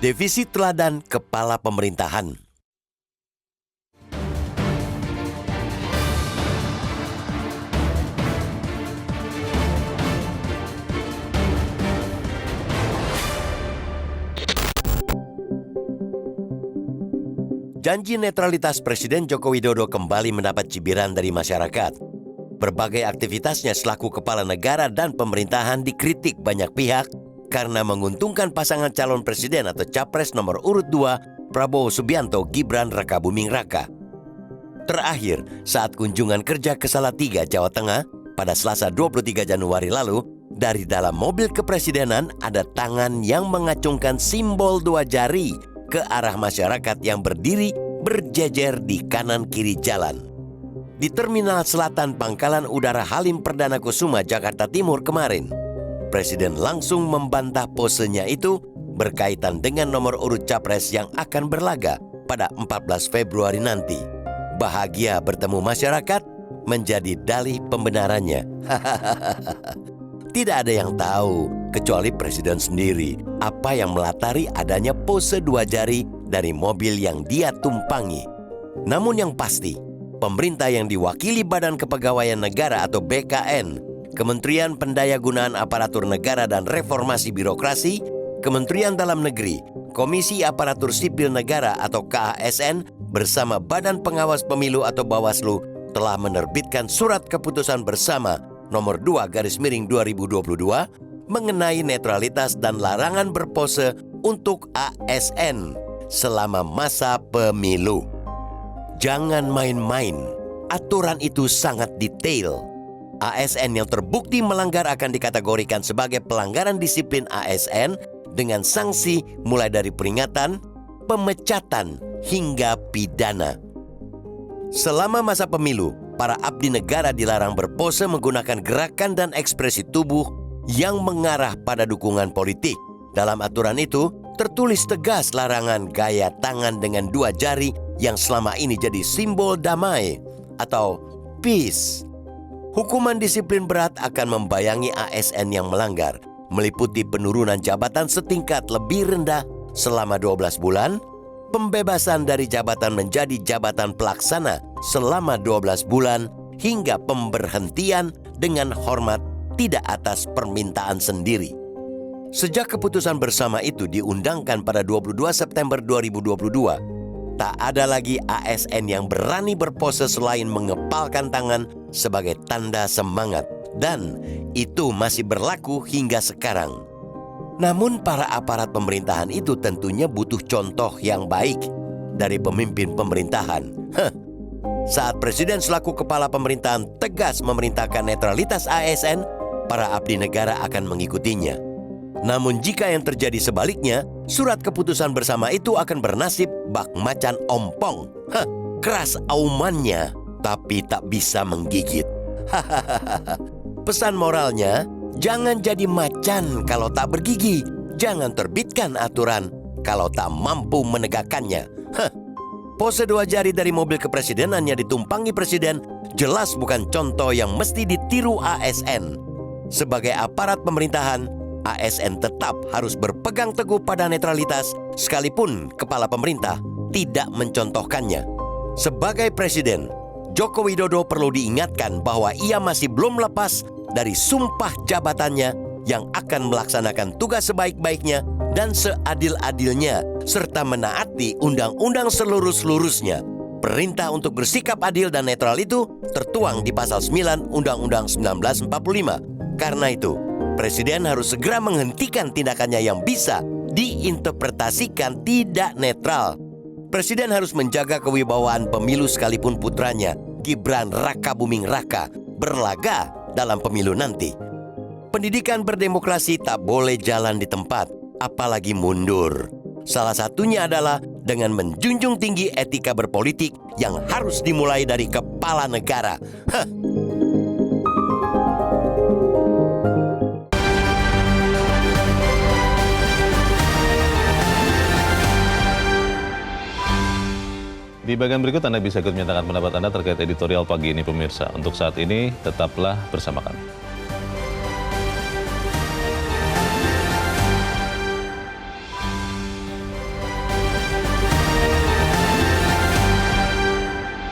Defisit teladan kepala pemerintahan. Janji netralitas Presiden Joko Widodo kembali mendapat cibiran dari masyarakat. Berbagai aktivitasnya selaku kepala negara dan pemerintahan dikritik banyak pihak karena menguntungkan pasangan calon presiden atau capres nomor urut 2 Prabowo Subianto Gibran Rakabuming Raka. Terakhir, saat kunjungan kerja ke Salatiga, Jawa Tengah pada Selasa 23 Januari lalu, dari dalam mobil kepresidenan ada tangan yang mengacungkan simbol 2 jari ke arah masyarakat yang berdiri berjejer di kanan kiri jalan. Di Terminal Selatan Pangkalan Udara Halim Perdana Kusuma, Jakarta Timur kemarin, Presiden langsung membantah posenya itu berkaitan dengan nomor urut capres yang akan berlaga pada 14 Februari nanti. Bahagia bertemu masyarakat menjadi dalih pembenarannya. Tidak ada yang tahu kecuali Presiden sendiri apa yang melatari adanya pose 2 jari dari mobil yang dia tumpangi. Namun yang pasti, pemerintah yang diwakili Badan Kepegawaian Negara atau BKN, Kementerian Pendayagunaan Aparatur Negara dan Reformasi Birokrasi, Kementerian Dalam Negeri, Komisi Aparatur Sipil Negara atau KASN bersama Badan Pengawas Pemilu atau Bawaslu telah menerbitkan surat keputusan bersama nomor 2/2022 mengenai netralitas dan larangan berpose untuk ASN selama masa pemilu. Jangan main-main, aturan itu sangat detail. ASN yang terbukti melanggar akan dikategorikan sebagai pelanggaran disiplin ASN dengan sanksi mulai dari peringatan, pemecatan, hingga pidana. Selama masa pemilu, para abdi negara dilarang berpose menggunakan gerakan dan ekspresi tubuh yang mengarah pada dukungan politik. Dalam aturan itu, tertulis tegas larangan gaya tangan dengan 2 jari yang selama ini jadi simbol damai atau peace. Hukuman disiplin berat akan membayangi ASN yang melanggar, meliputi penurunan jabatan setingkat lebih rendah selama 12 bulan, pembebasan dari jabatan menjadi jabatan pelaksana selama 12 bulan, hingga pemberhentian dengan hormat tidak atas permintaan sendiri. Sejak keputusan bersama itu diundangkan pada 22 September 2022, tak ada lagi ASN yang berani berpose selain mengepalkan tangan sebagai tanda semangat, dan itu masih berlaku hingga sekarang. Namun para aparat pemerintahan itu tentunya butuh contoh yang baik dari pemimpin pemerintahan. Saat Presiden selaku kepala pemerintahan tegas memerintahkan netralitas ASN, para abdi negara akan mengikutinya. Namun jika yang terjadi sebaliknya, surat keputusan bersama itu akan bernasib bak macan ompong. Keras aumannya, tapi tak bisa menggigit. Pesan moralnya, jangan jadi macan kalau tak bergigi. Jangan terbitkan aturan kalau tak mampu menegakkannya. Pose 2 jari dari mobil kepresidenan yang ditumpangi Presiden jelas bukan contoh yang mesti ditiru ASN. Sebagai aparat pemerintahan, ASN tetap harus berpegang teguh pada netralitas sekalipun kepala pemerintah tidak mencontohkannya. Sebagai Presiden, Joko Widodo perlu diingatkan bahwa ia masih belum lepas dari sumpah jabatannya yang akan melaksanakan tugas sebaik-baiknya dan seadil-adilnya, serta menaati undang-undang seluruh-seluruhnya. Perintah untuk bersikap adil dan netral itu tertuang di pasal 9 Undang-Undang 1945. Karena itu, Presiden harus segera menghentikan tindakannya yang bisa diinterpretasikan tidak netral. Presiden harus menjaga kewibawaan pemilu sekalipun putranya, Gibran Rakabuming Raka, berlaga dalam pemilu nanti. Pendidikan berdemokrasi tak boleh jalan di tempat, apalagi mundur. Salah satunya adalah dengan menjunjung tinggi etika berpolitik yang harus dimulai dari kepala negara. Di bagian berikut Anda bisa ikut menyatakan pendapat Anda terkait editorial pagi ini pemirsa. Untuk saat ini, tetaplah bersama kami.